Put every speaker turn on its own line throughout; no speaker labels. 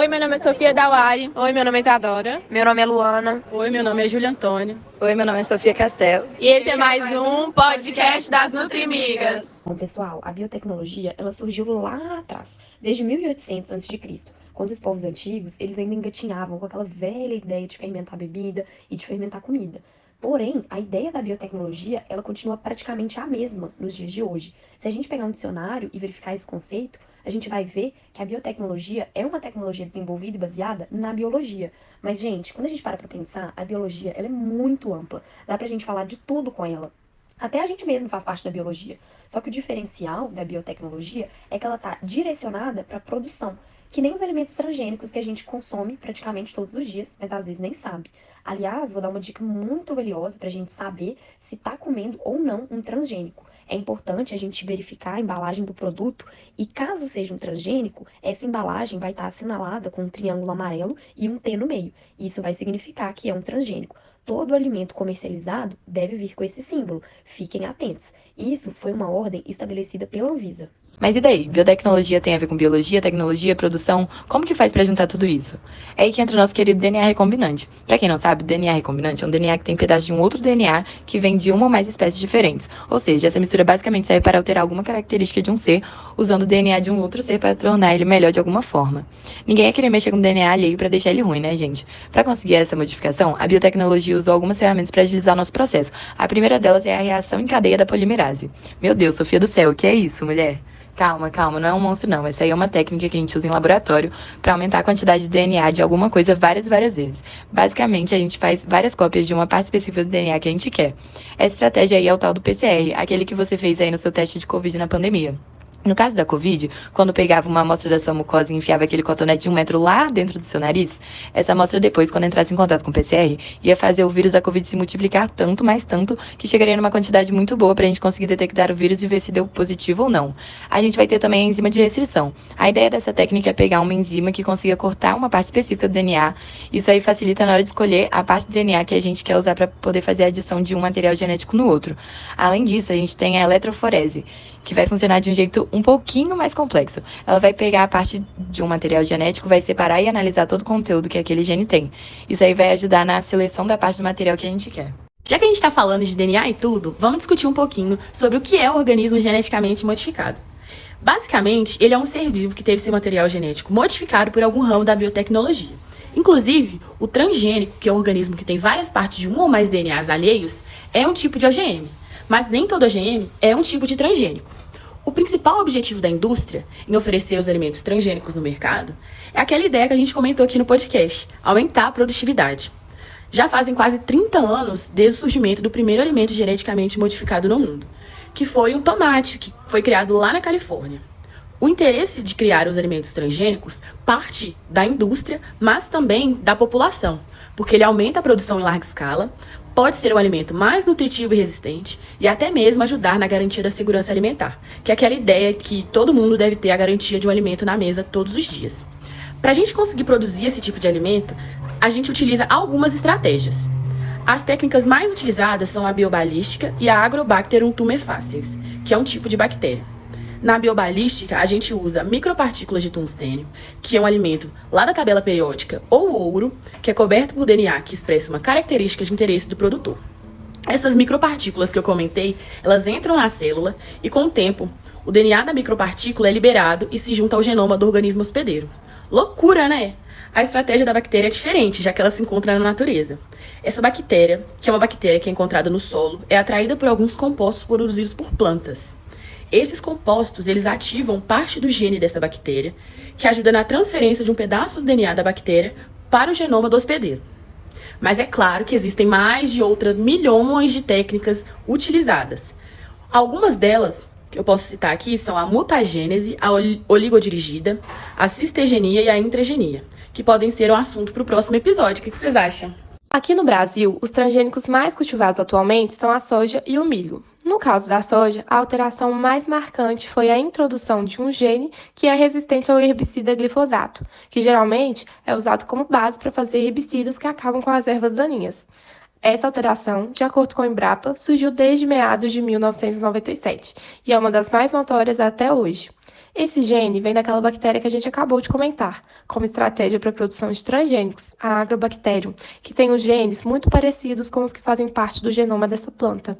Oi, meu nome é Sofia Dawari.
Oi, meu nome é Isadora.
Meu nome é Luana.
Oi, meu nome é Júlia Antônio.
Oi, meu nome é Sofia Castelo.
E esse é mais um podcast das Nutrimigas.
Bom, pessoal, a biotecnologia, ela surgiu lá atrás, desde 1800 a.C., quando os povos antigos, eles ainda engatinhavam com aquela velha ideia de fermentar bebida e de fermentar comida. Porém, a ideia da biotecnologia, ela continua praticamente a mesma nos dias de hoje. Se a gente pegar um dicionário e verificar esse conceito, a gente vai ver que a biotecnologia é uma tecnologia desenvolvida e baseada na biologia. Mas, gente, quando a gente para pensar, a biologia, ela é muito ampla. Dá pra gente falar de tudo com ela. Até a gente mesmo faz parte da biologia. Só que o diferencial da biotecnologia é que ela está direcionada para a produção, que nem os alimentos transgênicos que a gente consome praticamente todos os dias, mas às vezes nem sabe. Aliás, vou dar uma dica muito valiosa para a gente saber se está comendo ou não um transgênico. É importante a gente verificar a embalagem do produto e, caso seja um transgênico, essa embalagem vai estar assinalada com um triângulo amarelo e um T no meio. Isso vai significar que é um transgênico. Todo alimento comercializado deve vir com esse símbolo. Fiquem atentos. Isso foi uma ordem estabelecida pela Anvisa.
Mas e daí? Biotecnologia tem a ver com biologia, tecnologia, produção? Como que faz pra juntar tudo isso? É aí que entra o nosso querido DNA recombinante. Pra quem não sabe, DNA recombinante é um DNA que tem pedaço de um outro DNA que vem de uma ou mais espécies diferentes. Ou seja, essa mistura basicamente serve para alterar alguma característica de um ser, usando o DNA de um outro ser para tornar ele melhor de alguma forma. Ninguém ia querer mexer com o DNA alheio pra deixar ele ruim, né, gente? Pra conseguir essa modificação, a biotecnologia usou algumas ferramentas para agilizar o nosso processo. A primeira delas é a reação em cadeia da polimerase. Meu Deus, Sofia do céu, o que é isso, mulher? Calma, não é um monstro não. Essa aí é uma técnica que a gente usa em laboratório para aumentar a quantidade de DNA de alguma coisa várias vezes. Basicamente, a gente faz várias cópias de uma parte específica do DNA que a gente quer. Essa estratégia aí é o tal do PCR, aquele que você fez aí no seu teste de Covid na pandemia. No caso da Covid, quando pegava uma amostra da sua mucosa e enfiava aquele cotonete de 1 metro lá dentro do seu nariz, essa amostra depois, quando entrasse em contato com o PCR, ia fazer o vírus da Covid se multiplicar tanto, mais tanto, que chegaria numa quantidade muito boa pra gente conseguir detectar o vírus e ver se deu positivo ou não. A gente vai ter também a enzima de restrição. A ideia dessa técnica é pegar uma enzima que consiga cortar uma parte específica do DNA. Isso aí facilita na hora de escolher a parte do DNA que a gente quer usar para poder fazer a adição de um material genético no outro. Além disso, a gente tem a eletroforese, que vai funcionar de um jeito um pouquinho mais complexo. Ela vai pegar a parte de um material genético, vai separar e analisar todo o conteúdo que aquele gene tem. Isso aí vai ajudar na seleção da parte do material que a gente quer.
Já que a gente está falando de DNA e tudo, vamos discutir um pouquinho sobre o que é o organismo geneticamente modificado. Basicamente, ele é um ser vivo que teve seu material genético modificado por algum ramo da biotecnologia. Inclusive, o transgênico, que é um organismo que tem várias partes de um ou mais DNAs alheios, é um tipo de OGM. Mas nem todo OGM é um tipo de transgênico. O principal objetivo da indústria em oferecer os alimentos transgênicos no mercado é aquela ideia que a gente comentou aqui no podcast, aumentar a produtividade. Já fazem quase 30 anos desde o surgimento do primeiro alimento geneticamente modificado no mundo, que foi um tomate, que foi criado lá na Califórnia. O interesse de criar os alimentos transgênicos parte da indústria, mas também da população, porque ele aumenta a produção em larga escala, pode ser um alimento mais nutritivo e resistente e até mesmo ajudar na garantia da segurança alimentar, que é aquela ideia que todo mundo deve ter a garantia de um alimento na mesa todos os dias. Para a gente conseguir produzir esse tipo de alimento, a gente utiliza algumas estratégias. As técnicas mais utilizadas são a biobalística e a Agrobacterium tumefaciens, que é um tipo de bactéria. Na biobalística, a gente usa micropartículas de tungstênio, que é um alimento lá da tabela periódica, ou ouro, que é coberto por DNA que expressa uma característica de interesse do produtor. Essas micropartículas que eu comentei, elas entram na célula e, com o tempo, o DNA da micropartícula é liberado e se junta ao genoma do organismo hospedeiro. Loucura, né? A estratégia da bactéria é diferente, já que ela se encontra na natureza. Essa bactéria, que é uma bactéria que é encontrada no solo, é atraída por alguns compostos produzidos por plantas. Esses compostos, eles ativam parte do gene dessa bactéria, que ajuda na transferência de um pedaço do DNA da bactéria para o genoma do hospedeiro. Mas é claro que existem mais de outras milhões de técnicas utilizadas. Algumas delas, que eu posso citar aqui, são a mutagênese, a oligodirigida, a cistogenia e a intragenia, que podem ser um assunto para o próximo episódio. O que vocês acham?
Aqui no Brasil, os transgênicos mais cultivados atualmente são a soja e o milho. No caso da soja, a alteração mais marcante foi a introdução de um gene que é resistente ao herbicida glifosato, que geralmente é usado como base para fazer herbicidas que acabam com as ervas daninhas. Essa alteração, de acordo com a Embrapa, surgiu desde meados de 1997 e é uma das mais notórias até hoje. Esse gene vem daquela bactéria que a gente acabou de comentar, como estratégia para a produção de transgênicos, a Agrobacterium, que tem os genes muito parecidos com os que fazem parte do genoma dessa planta.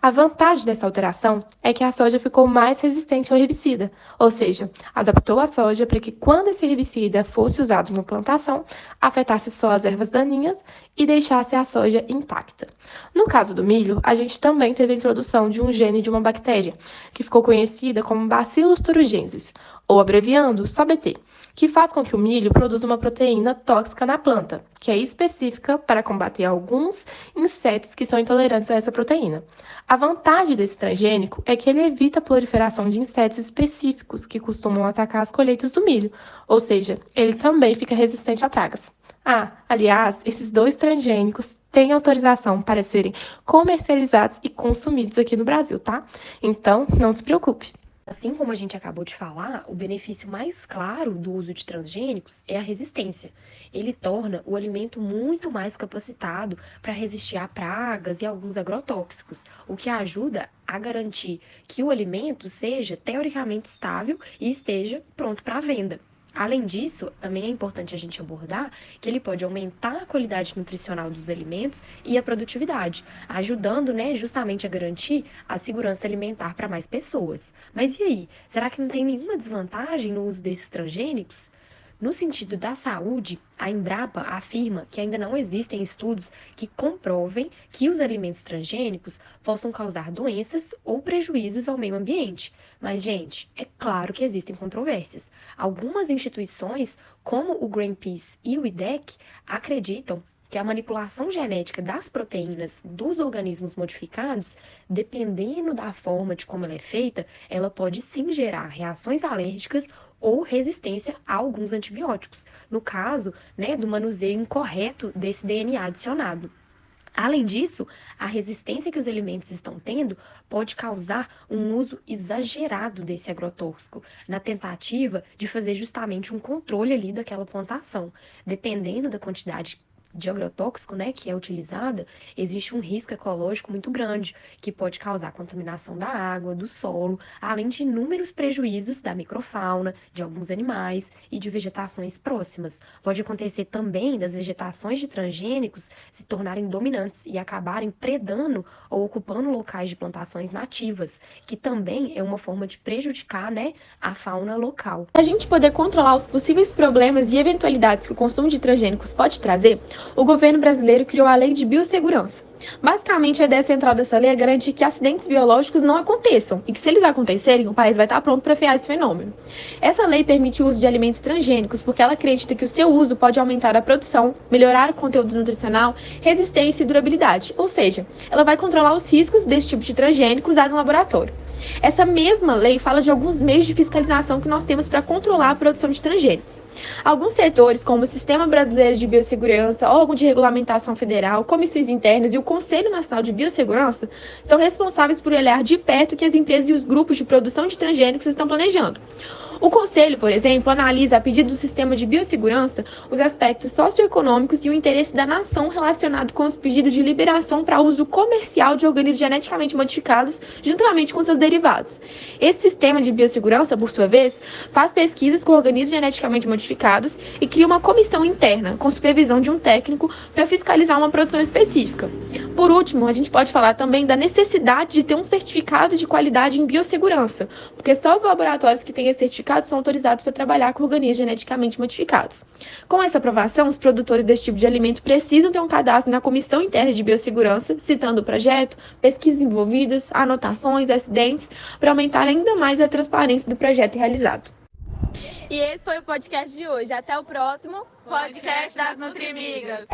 A vantagem dessa alteração é que a soja ficou mais resistente ao herbicida, ou seja, adaptou a soja para que quando esse herbicida fosse usado na plantação, afetasse só as ervas daninhas e deixasse a soja intacta. No caso do milho, a gente também teve a introdução de um gene de uma bactéria, que ficou conhecida como Bacillus thuringiensis, ou abreviando, só BT, que faz com que o milho produza uma proteína tóxica na planta, que é específica para combater alguns insetos que são intolerantes a essa proteína. A vantagem desse transgênico é que ele evita a proliferação de insetos específicos que costumam atacar as colheitas do milho, ou seja, ele também fica resistente a pragas. Aliás, esses 2 transgênicos têm autorização para serem comercializados e consumidos aqui no Brasil, tá? Então, não se preocupe.
Assim como a gente acabou de falar, o benefício mais claro do uso de transgênicos é a resistência. Ele torna o alimento muito mais capacitado para resistir a pragas e alguns agrotóxicos, o que ajuda a garantir que o alimento seja teoricamente estável e esteja pronto para a venda. Além disso, também é importante a gente abordar que ele pode aumentar a qualidade nutricional dos alimentos e a produtividade, ajudando, justamente a garantir a segurança alimentar para mais pessoas. Mas e aí? Será que não tem nenhuma desvantagem no uso desses transgênicos? No sentido da saúde, a Embrapa afirma que ainda não existem estudos que comprovem que os alimentos transgênicos possam causar doenças ou prejuízos ao meio ambiente. Mas, gente, é claro que existem controvérsias. Algumas instituições, como o Greenpeace e o IDEC, acreditam que a manipulação genética das proteínas dos organismos modificados, dependendo da forma de como ela é feita, ela pode sim gerar reações alérgicas ou resistência a alguns antibióticos, no caso, do manuseio incorreto desse DNA adicionado. Além disso, a resistência que os alimentos estão tendo pode causar um uso exagerado desse agrotóxico, na tentativa de fazer justamente um controle ali daquela plantação. Dependendo da quantidade de agrotóxico, que é utilizada, existe um risco ecológico muito grande, que pode causar contaminação da água, do solo, além de inúmeros prejuízos da microfauna, de alguns animais e de vegetações próximas. Pode acontecer também das vegetações de transgênicos se tornarem dominantes e acabarem predando ou ocupando locais de plantações nativas, que também é uma forma de prejudicar, a fauna local.
Para a gente poder controlar os possíveis problemas e eventualidades que o consumo de transgênicos pode trazer, o governo brasileiro criou a Lei de Biossegurança. Basicamente, a ideia central dessa lei é garantir que acidentes biológicos não aconteçam e que, se eles acontecerem, o país vai estar pronto para frear esse fenômeno. Essa lei permite o uso de alimentos transgênicos porque ela acredita que o seu uso pode aumentar a produção, melhorar o conteúdo nutricional, resistência e durabilidade, ou seja, ela vai controlar os riscos desse tipo de transgênico usado no laboratório. Essa mesma lei fala de alguns meios de fiscalização que nós temos para controlar a produção de transgênicos. Alguns setores, como o Sistema Brasileiro de Biossegurança, órgão de regulamentação federal, comissões internas e o Conselho Nacional de Biossegurança, são responsáveis por olhar de perto o que as empresas e os grupos de produção de transgênicos estão planejando. O Conselho, por exemplo, analisa, a pedido do sistema de biossegurança, os aspectos socioeconômicos e o interesse da nação relacionado com os pedidos de liberação para uso comercial de organismos geneticamente modificados, juntamente com seus derivados. Esse sistema de biossegurança, por sua vez, faz pesquisas com organismos geneticamente modificados e cria uma comissão interna, com supervisão de um técnico, para fiscalizar uma produção específica. Por último, a gente pode falar também da necessidade de ter um certificado de qualidade em biossegurança, porque só os laboratórios que têm esse certificado são autorizados para trabalhar com organismos geneticamente modificados. Com essa aprovação, os produtores desse tipo de alimento precisam ter um cadastro na Comissão Interna de Biossegurança, citando o projeto, pesquisas envolvidas, anotações, acidentes, para aumentar ainda mais a transparência do projeto realizado.
E esse foi o podcast de hoje. Até o próximo podcast das Nutrimigas.